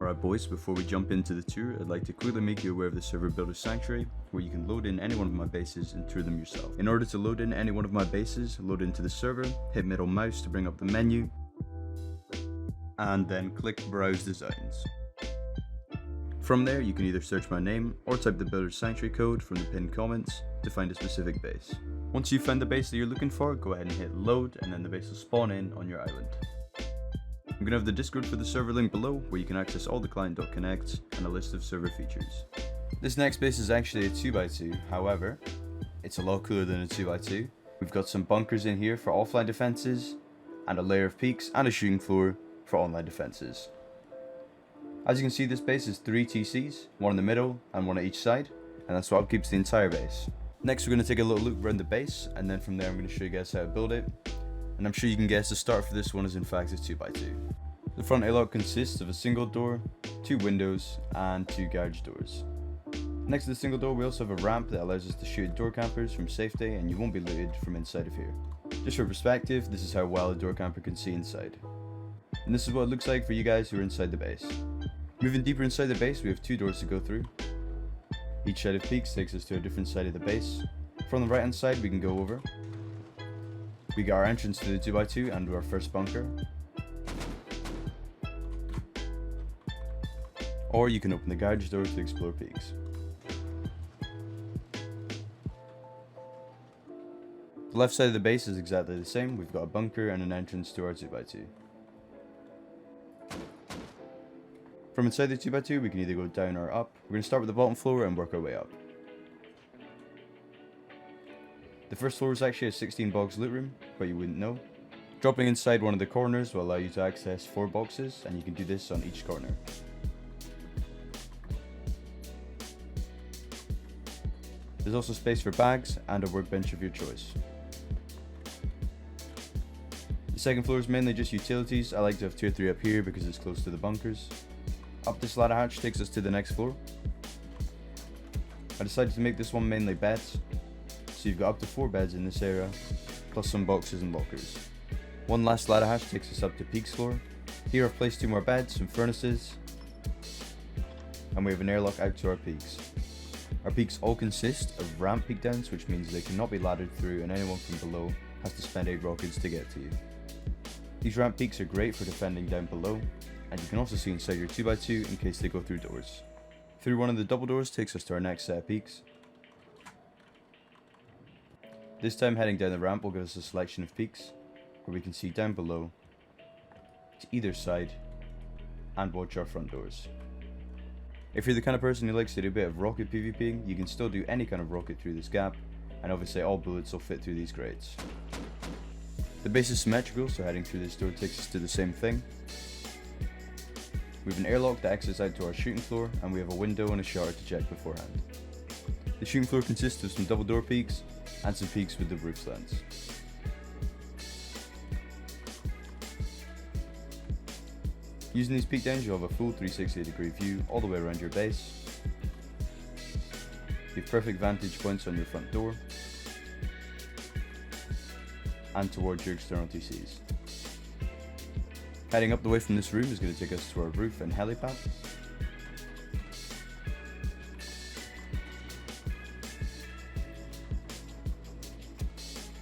Alright boys, before we jump into the tour, I'd like to quickly make you aware of the server builder sanctuary, where you can load in any one of my bases and tour them yourself. In order to load in any one of my bases, load into the server, hit middle mouse to bring up the menu, and then click Browse Designs. From there, you can either search my name or type the builder sanctuary code from the pinned comments to find a specific base. Once you've found the base that you're looking for, go ahead and hit load, and then the base will spawn in on your island. I'm going to have the Discord for the server link below, where you can access all the client.connects and a list of server features. This next base is actually a 2x2, however, it's a lot cooler than a 2x2. We've got some bunkers in here for offline defenses, and a layer of peaks and a shooting floor for online defenses. As you can see, this base is 3 TCs, one in the middle and one at each side, and that's what upkeeps the entire base. Next we're going to take a little loop around the base, and then from there I'm going to show you guys how to build it. And I'm sure you can guess the start for this one is in fact a 2x2. The front airlock consists of a single door, 2 windows, and 2 garage doors. Next to the single door we also have a ramp that allows us to shoot door campers from safety, and you won't be looted from inside of here. Just for perspective, this is how well a door camper can see inside. And this is what it looks like for you guys who are inside the base. Moving deeper inside the base, we have 2 doors to go through. Each side of peaks takes us to a different side of the base. From the right hand side we can go over. We got our entrance to the 2x2 and our first bunker. Or you can open the garage door to explore peaks. The left side of the base is exactly the same. We've got a bunker and an entrance to our 2x2. From inside the 2x2 we can either go down or up. We're going to start with the bottom floor and work our way up. The first floor is actually a 16 box loot room, but you wouldn't know. Dropping inside one of the corners will allow you to access 4 boxes, and you can do this on each corner. There's also space for bags and a workbench of your choice. The second floor is mainly just utilities. I like to have 2 or 3 up here because it's close to the bunkers. Up this ladder hatch takes us to the next floor. I decided to make this one mainly beds. So you've got up to 4 beds in this area, plus some boxes and lockers. One last ladder hatch takes us up to Peaks floor. Here I've placed 2 more beds, some furnaces, and we have an airlock out to our peaks. Our peaks all consist of ramp peak downs, which means they cannot be laddered through and anyone from below has to spend 8 rockets to get to you. These ramp peaks are great for defending down below, and you can also see inside your 2x2 in case they go through doors. Through one of the double doors takes us to our next set of peaks. This time heading down the ramp will give us a selection of peaks, where we can see down below, to either side, and watch our front doors. If you're the kind of person who likes to do a bit of rocket PvPing, you can still do any kind of rocket through this gap, and obviously all bullets will fit through these grates. The base is symmetrical, so heading through this door takes us to the same thing. We have an airlock that exits out to our shooting floor, and we have a window and a shutter to check beforehand. The shooting floor consists of some double door peaks, and some peaks with the roof slants. Using these peak downs you'll have a full 360-degree view all the way around your base. You have perfect vantage points on your front door and towards your external TCs. Heading up the way from this room is going to take us to our roof and helipad.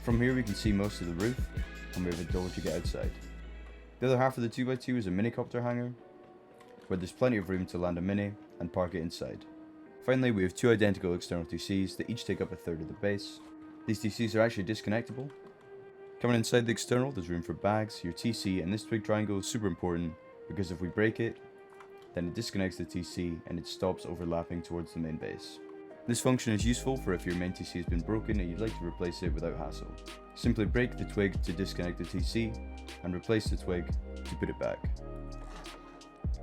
From here we can see most of the roof, and we have a door to get outside. The other half of the 2x2 is a minicopter hangar, where there's plenty of room to land a mini and park it inside. Finally, we have 2 identical external TCs that each take up a third of the base. These TCs are actually disconnectable. Coming inside the external, there's room for bags, your TC, and this twig triangle is super important because if we break it, then it disconnects the TC and it stops overlapping towards the main base. This function is useful for if your main TC has been broken and you'd like to replace it without hassle. Simply break the twig to disconnect the TC and replace the twig to put it back.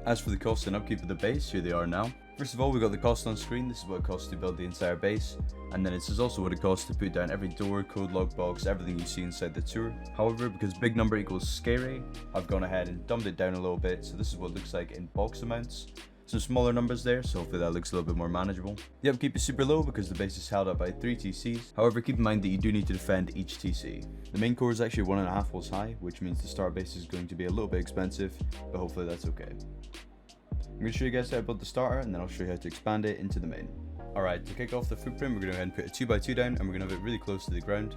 As for the cost and upkeep of the base, here they are now. First of all, we've got the cost on screen. This is what it costs to build the entire base, and then it says also what it costs to put down every door, code log box, everything you see inside the tour. However, because big number equals scary, I've gone ahead and dumbed it down a little bit, so this is what it looks like in box amounts. Some smaller numbers there, so hopefully that looks a little bit more manageable. The upkeep is super low because the base is held up by 3 TCs. However, keep in mind that you do need to defend each TC. The main core is actually 1.5 walls high, which means the start base is going to be a little bit expensive, but hopefully that's okay. going to show you guys how to build the starter, and then I'll show you how to expand it into the main. Alright, to kick off the footprint, we're going to go ahead and put a 2x2 down, and we're going to have it really close to the ground.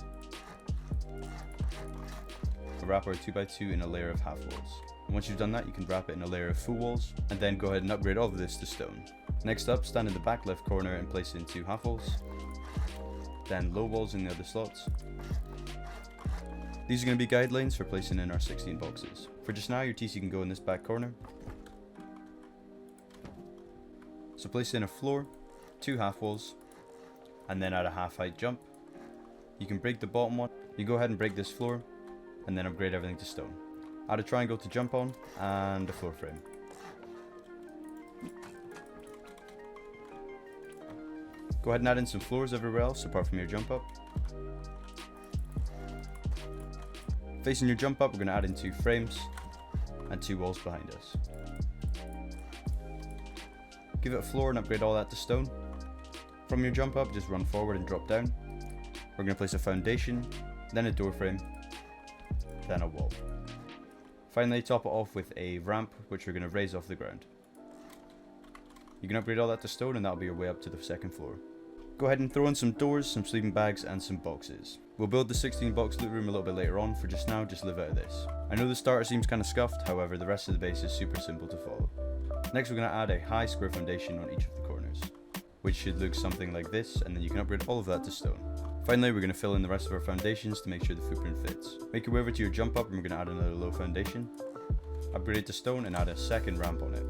We'll wrap our 2x2 in a layer of half walls. And once you've done that, you can wrap it in a layer of full walls, and then go ahead and upgrade all of this to stone. Next up, stand in the back left corner and place in 2 half walls. Then low walls in the other slots. These are going to be guidelines for placing in our 16 boxes. For just now, your TC can go in this back corner. So place in a floor, 2 half walls, and then add a half height jump. You can break the bottom one. You go ahead and break this floor, and then upgrade everything to stone. Add a triangle to jump on, and a floor frame. Go ahead and add in some floors everywhere else apart from your jump up. Facing your jump up, we're going to add in 2 frames and 2 walls behind us. Give it a floor and upgrade all that to stone. From your jump up, just run forward and drop down. We're going to place a foundation, then a door frame, then a wall. Finally, top it off with a ramp, which we're going to raise off the ground. You can upgrade all that to stone, and that'll be your way up to the second floor. Go ahead and throw in some doors, some sleeping bags, and some boxes. We'll build the 16 box loot room a little bit later on. For just now, just live out of this. I know the starter seems kind of scuffed, however the rest of the base is super simple to follow. Next, we're going to add a high square foundation on each of the corners, which should look something like this, and then you can upgrade all of that to stone. Finally, we're going to fill in the rest of our foundations to make sure the footprint fits. Make your way over to your jump up, and we're going to add another low foundation. Upgrade it to stone and add a second ramp on it.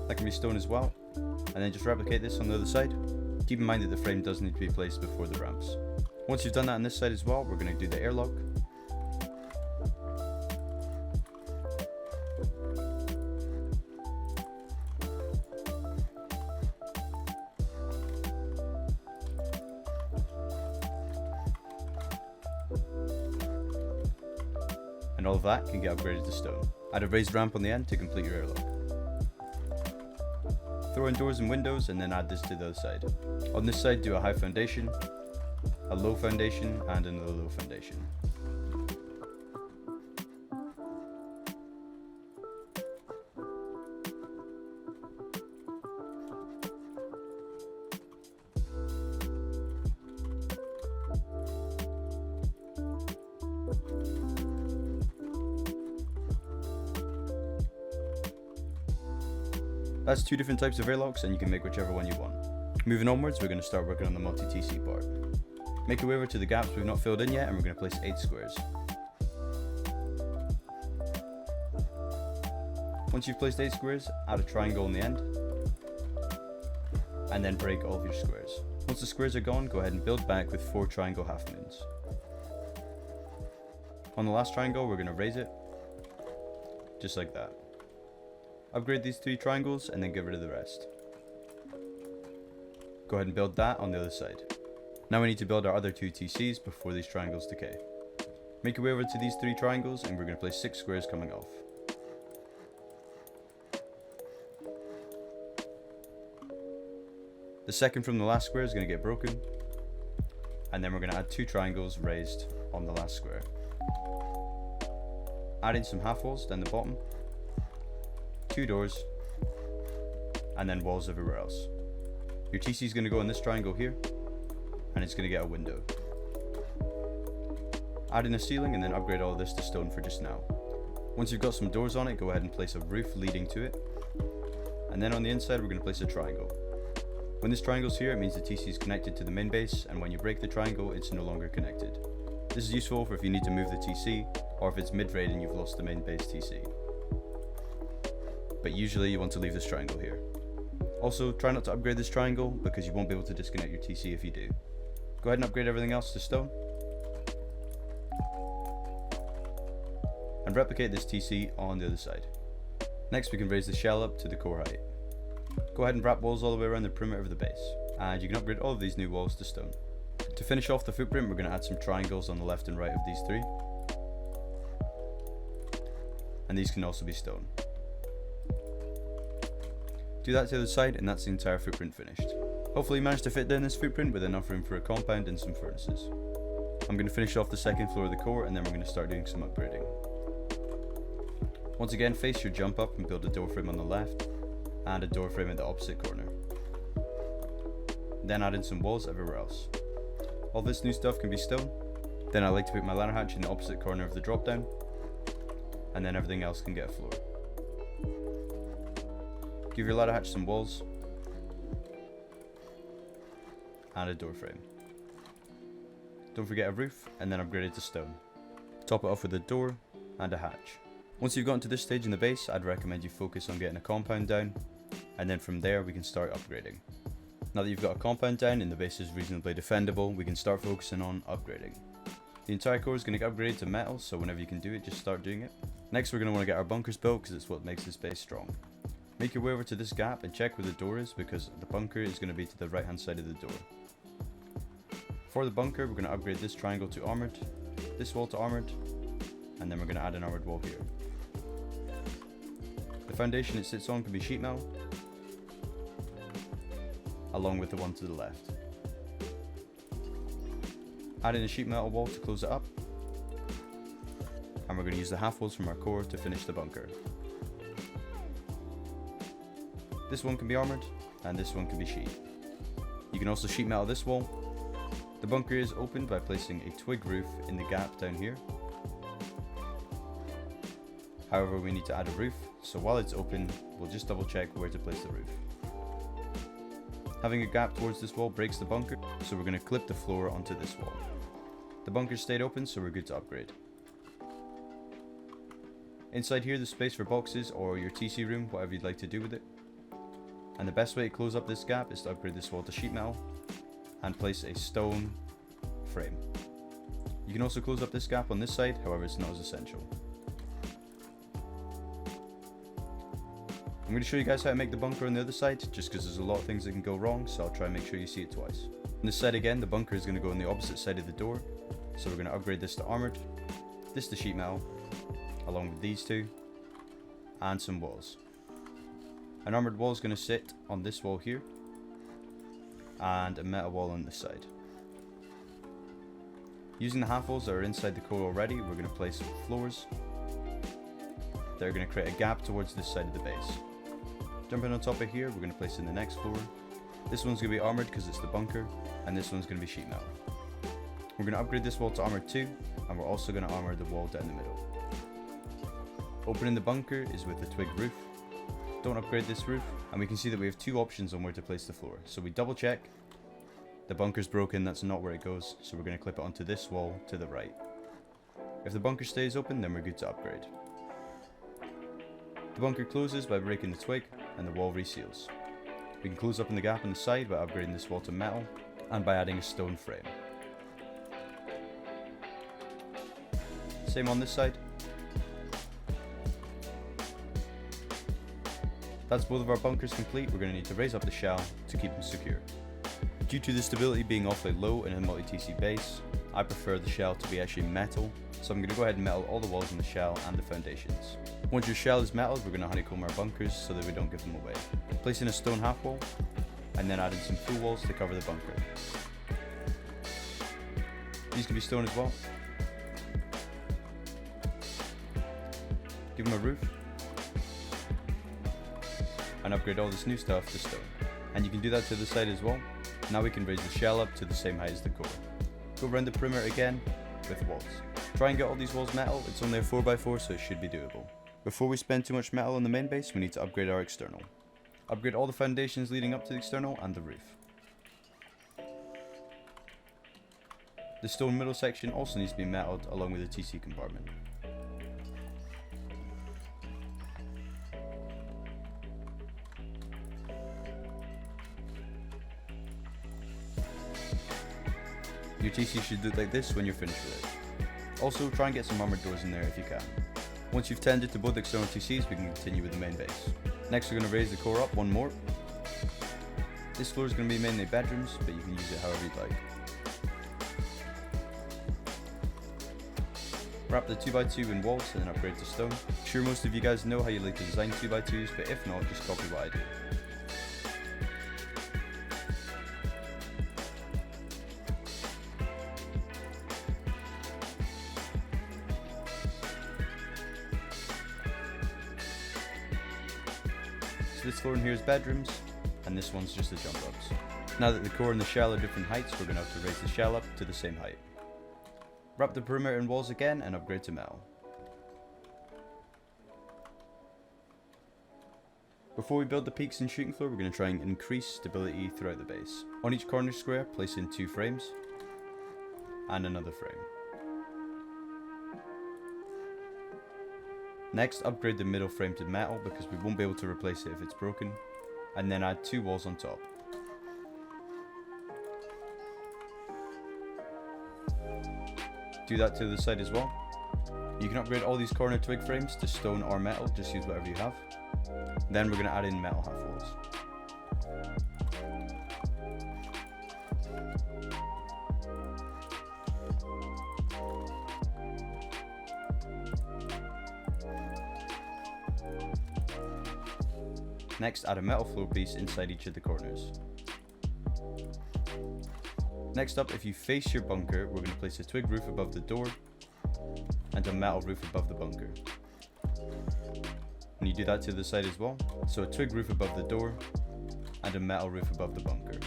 That can be stone as well, and then just replicate this on the other side. Keep in mind that the frame does need to be placed before the ramps. Once you've done that on this side as well, we're going to do the airlock. And all of that can get upgraded to stone. Add a raised ramp on the end to complete your airlock. Throw in doors and windows, and then add this to the other side. On this side, do a high foundation, a low foundation, and another low foundation. That's 2 different types of airlocks, and you can make whichever one you want. Moving onwards, we're going to start working on the multi-TC part. Make your way over to the gaps we've not filled in yet, and we're going to place 8 squares. Once you've placed 8 squares, add a triangle on the end, and then break all of your squares. Once the squares are gone, go ahead and build back with 4 triangle half moons. On the last triangle, we're going to raise it, just like that. Upgrade these 3 triangles and then get rid of the rest. Go ahead and build that on the other side. Now we need to build our other 2 TCs before these triangles decay. Make your way over to these 3 triangles, and we're going to place 6 squares coming off. The second from the last square is going to get broken, and then we're going to add 2 triangles raised on the last square. Add in some half walls down the bottom, 2 doors, and then walls everywhere else. Your TC is going to go in this triangle here, and it's going to get a window. Add in a ceiling and then upgrade all of this to stone for just now. Once you've got some doors on it, go ahead and place a roof leading to it. And then on the inside, we're going to place a triangle. When this triangle's here, it means the TC is connected to the main base, and when you break the triangle, it's no longer connected. This is useful for if you need to move the TC, or if it's mid-raid and you've lost the main base TC. But usually you want to leave this triangle here. Also, try not to upgrade this triangle, because you won't be able to disconnect your TC if you do. Go ahead and upgrade everything else to stone. And replicate this TC on the other side. Next, we can raise the shell up to the core height. Go ahead and wrap walls all the way around the perimeter of the base, and you can upgrade all of these new walls to stone. To finish off the footprint, we're going to add some triangles on the left and right of these 3. And these can also be stone. Do that to the other side, and that's the entire footprint finished. Hopefully you managed to fit down this footprint with enough room for a compound and some furnaces. I'm going to finish off the second floor of the core, and then we're going to start doing some upgrading. Once again, face your jump up and build a door frame on the left and a door frame at the opposite corner. Then add in some walls everywhere else. All this new stuff can be stone. Then I like to put my ladder hatch in the opposite corner of the drop down, and then everything else can get a floor. Give your ladder hatch some walls and a door frame. Don't forget a roof, and then upgrade it to stone. Top it off with a door and a hatch. Once you've gotten to this stage in the base, I'd recommend you focus on getting a compound down, and then from there we can start upgrading. Now that you've got a compound down and the base is reasonably defendable, we can start focusing on upgrading. The entire core is going to get upgraded to metal, so whenever you can do it, just start doing it. Next we're going to want to get our bunkers built because it's what makes this base strong. Make your way over to this gap and check where the door is, because the bunker is going to be to the right hand side of the door. For the bunker, we're going to upgrade this triangle to armored, this wall to armored, and then we're going to add an armored wall here. The foundation it sits on can be sheet metal, along with the one to the left. Add in a sheet metal wall to close it up, and we're going to use the half walls from our core to finish the bunker. This one can be armoured, and this one can be sheet. You can also sheet metal this wall. The bunker is opened by placing a twig roof in the gap down here. However, we need to add a roof, so while it's open, we'll just double check where to place the roof. Having a gap towards this wall breaks the bunker, so we're going to clip the floor onto this wall. The bunker stayed open, so we're good to upgrade. Inside here there's space for boxes or your TC room, whatever you'd like to do with it. And the best way to close up this gap is to upgrade this wall to sheet metal and place a stone frame. You can also close up this gap on this side, however it's not as essential. I'm going to show you guys how to make the bunker on the other side, just because there's a lot of things that can go wrong, so I'll try and make sure you see it twice. On this side again, the bunker is going to go on the opposite side of the door, so we're going to upgrade this to armoured, this to sheet metal, along with these two, and some walls. An armoured wall is going to sit on this wall here, and a metal wall on this side. Using the half walls that are inside the core already, we're going to place floors that are going to create a gap towards this side of the base. Jumping on top of here, we're going to place in the next floor. This one's going to be armoured because it's the bunker, and this one's going to be sheet metal. We're going to upgrade this wall to armoured too, and we're also going to armour the wall down the middle. Opening the bunker is with the twig roof. Don't upgrade this roof, and we can see that we have two options on where to place the floor. So we double check. The bunker's broken, that's not where it goes, so we're going to clip it onto this wall to the right. If the bunker stays open, then we're good to upgrade. The bunker closes by breaking the twig, and the wall reseals. We can close up in the gap on the side by upgrading this wall to metal, and by adding a stone frame. Same on this side. That's both of our bunkers complete. We're going to need to raise up the shell to keep them secure. Due to the stability being awfully low in a multi-TC base, I prefer the shell to be actually metal, so I'm going to go ahead and metal all the walls in the shell and the foundations. Once your shell is metaled, we're going to honeycomb our bunkers so that we don't give them away. Place in a stone half wall, and then add in some full walls to cover the bunker. These can be stone as well. Give them a roof, and upgrade all this new stuff to stone. And you can do that to the side as well. Now we can raise the shell up to the same height as the core. Go around the perimeter again with walls. Try and get all these walls metal. It's only a 4x4, so it should be doable. Before we spend too much metal on the main base, we need to upgrade our external. Upgrade all the foundations leading up to the external and the roof. The stone middle section also needs to be metalled along with the TC compartment. Your TC should look like this when you're finished with it. Also, try and get some armoured doors in there if you can. Once you've tended to both external TCs, we can continue with the main base. Next, we're going to raise the core up one more. This floor is going to be mainly bedrooms, but you can use it however you'd like. Wrap the 2x2 in walls and then upgrade to stone. I'm sure most of you guys know how you like to design 2x2s, but if not, just copy what I do. So this floor in here is bedrooms, and this one's just the jump ups. Now that the core and the shell are different heights, we're going to have to raise the shell up to the same height. Wrap the perimeter in walls again and upgrade to metal. Before we build the peaks and shooting floor, we're going to try and increase stability throughout the base. On each corner square, place in 2 frames and another frame. Next, upgrade the middle frame to metal because we won't be able to replace it if it's broken, and then add 2 walls on top. Do that to the side as well. You can upgrade all these corner twig frames to stone or metal, just use whatever you have. Then we're going to add in metal half walls. Next, add a metal floor piece inside each of the corners. Next up, if you face your bunker, we're going to place a twig roof above the door and a metal roof above the bunker. And you do that to the side as well. So a twig roof above the door and a metal roof above the bunker.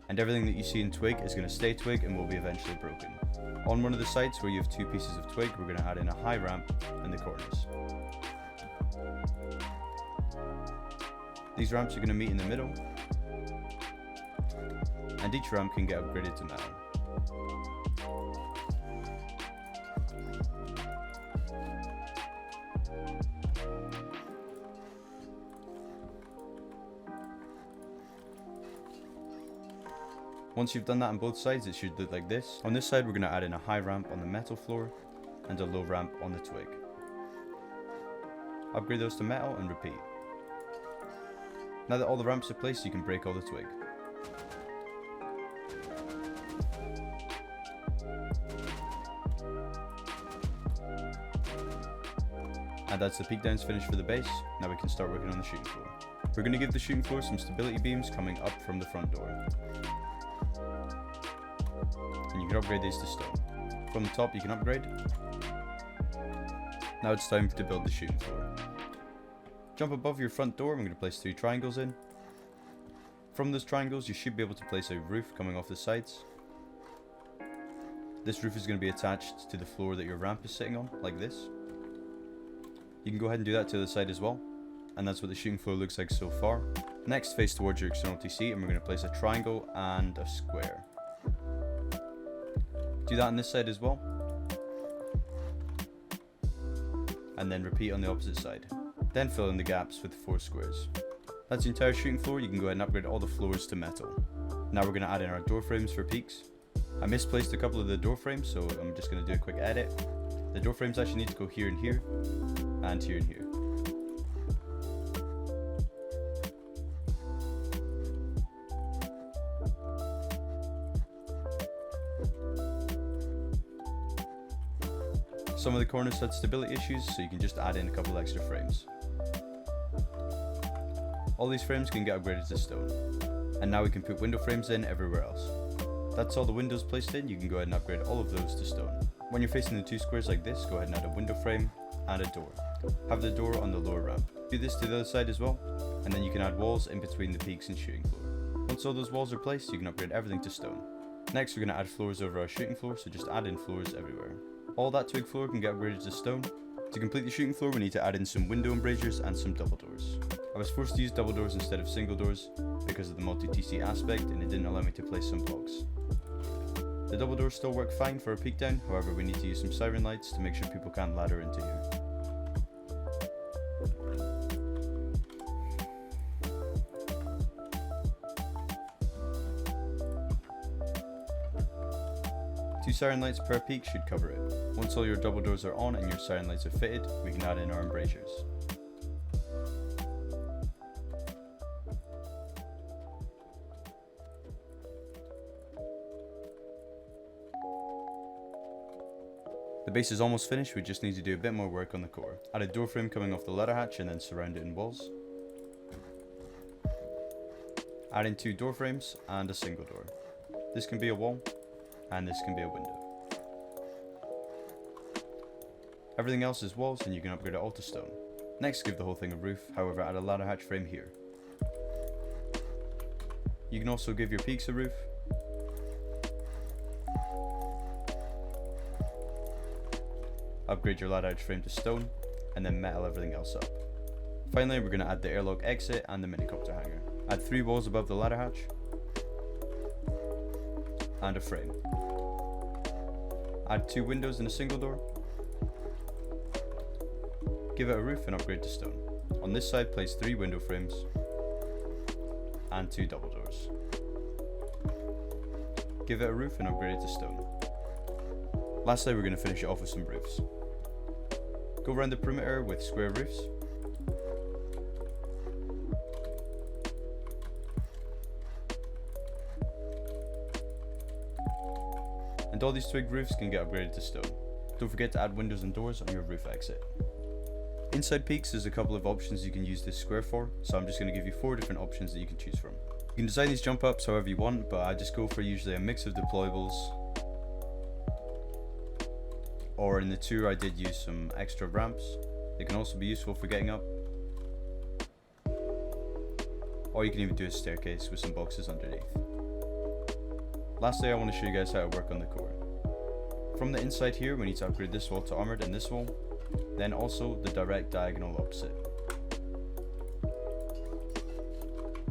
And everything that you see in twig is going to stay twig and will be eventually broken. On one of the sides where you have 2 pieces of twig, we're going to add in a high ramp in the corners. These ramps are going to meet in the middle, and each ramp can get upgraded to metal. Once you've done that on both sides, it should look like this. On this side, we're going to add in a high ramp on the metal floor and a low ramp on the twig. Upgrade those to metal and repeat. Now that all the ramps are placed, you can break all the twig. And that's the peak downs finished for the base. Now we can start working on the shooting floor. We're going to give the shooting floor some stability beams coming up from the front door. And you can upgrade these to stone. From the top you can upgrade. Now it's time to build the shooting floor. Jump above your front door, I'm going to place 3 triangles in. From those triangles you should be able to place a roof coming off the sides. This roof is going to be attached to the floor that your ramp is sitting on, like this. You can go ahead and do that to the side as well. And that's what the shooting floor looks like so far. Next, face towards your external TC and we're going to place a triangle and a square. Do that on this side as well. And then repeat on the opposite side. Then fill in the gaps with 4 squares. That's the entire shooting floor. You can go ahead and upgrade all the floors to metal. Now we're going to add in our door frames for peaks. I misplaced a couple of the door frames, so I'm just going to do a quick edit. The door frames actually need to go here and here, and here and here. Some of the corners had stability issues, so you can just add in a couple extra frames. All these frames can get upgraded to stone. And now we can put window frames in everywhere else. That's all the windows placed in. You can go ahead and upgrade all of those to stone. When you're facing the 2 squares like this, go ahead and add a window frame and a door. Have the door on the lower ramp. Do this to the other side as well, and then you can add walls in between the peaks and shooting floor. Once all those walls are placed, you can upgrade everything to stone. Next, we're going to add floors over our shooting floor, so just add in floors everywhere. All that twig floor can get upgraded to stone. To complete the shooting floor, we need to add in some window embrasures and some double doors. I was forced to use double doors instead of single doors because of the multi-TC aspect, and it didn't allow me to place some blocks. The double doors still work fine for a peek down, however we need to use some siren lights to make sure people can't ladder into here. Two siren lights per peak should cover it. Once all your double doors are on and your siren lights are fitted, we can add in our embrasures. The base is almost finished, we just need to do a bit more work on the core. Add a door frame coming off the ladder hatch and then surround it in walls. Add in 2 door frames and a single door. This can be a wall, and this can be a window. Everything else is walls and you can upgrade it all to stone. Next, give the whole thing a roof, however add a ladder hatch frame here. You can also give your peaks a roof. Upgrade your ladder hatch frame to stone, and then metal everything else up. Finally, we're going to add the airlock exit and the minicopter hangar. Add 3 walls above the ladder hatch, and a frame. Add 2 windows and a single door. Give it a roof and upgrade to stone. On this side, place 3 window frames, and 2 double doors. Give it a roof and upgrade it to stone. Lastly, we're going to finish it off with some roofs. Go around the perimeter with square roofs. And all these twig roofs can get upgraded to stone. Don't forget to add windows and doors on your roof exit. Inside peaks, there's a couple of options you can use this square for, so I'm just going to give you 4 different options that you can choose from. You can design these jump ups however you want, but I just go for usually a mix of deployables. Or in the tour I did use some extra ramps. They can also be useful for getting up. Or you can even do a staircase with some boxes underneath. Lastly, I want to show you guys how to work on the core. From the inside here, we need to upgrade this wall to armored and this wall, then also the direct diagonal opposite.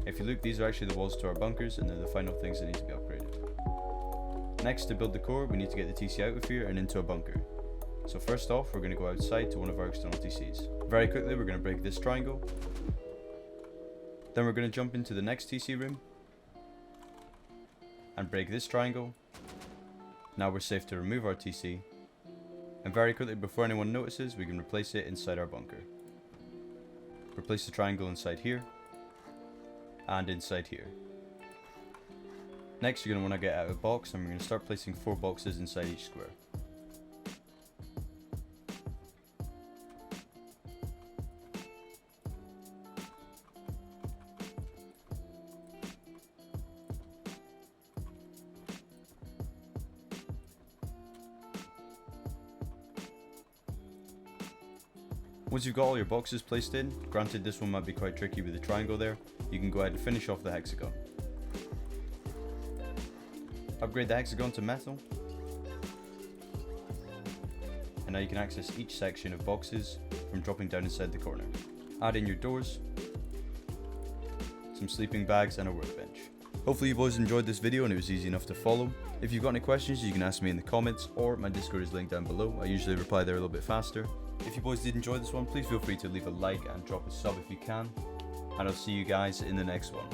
If you look, these are actually the walls to our bunkers, and they're the final things that need to be upgraded. Next, to build the core, we need to get the TC out of here and into a bunker. So first off, we're going to go outside to one of our external TCs. Very quickly, we're going to break this triangle. Then we're going to jump into the next TC room and break this triangle. Now we're safe to remove our TC. And very quickly, before anyone notices, we can replace it inside our bunker. Replace the triangle inside here and inside here. Next, you're going to want to get out a box, and we're going to start placing 4 boxes inside each square. Once you've got all your boxes placed in, granted this one might be quite tricky with the triangle there, you can go ahead and finish off the hexagon. Upgrade the hexagon to metal. And now you can access each section of boxes from dropping down inside the corner. Add in your doors, some sleeping bags and a workbench. Hopefully you boys enjoyed this video and it was easy enough to follow. If you've got any questions, you can ask me in the comments, or my Discord is linked down below. I usually reply there a little bit faster. If you boys did enjoy this one, please feel free to leave a like and drop a sub if you can. And I'll see you guys in the next one.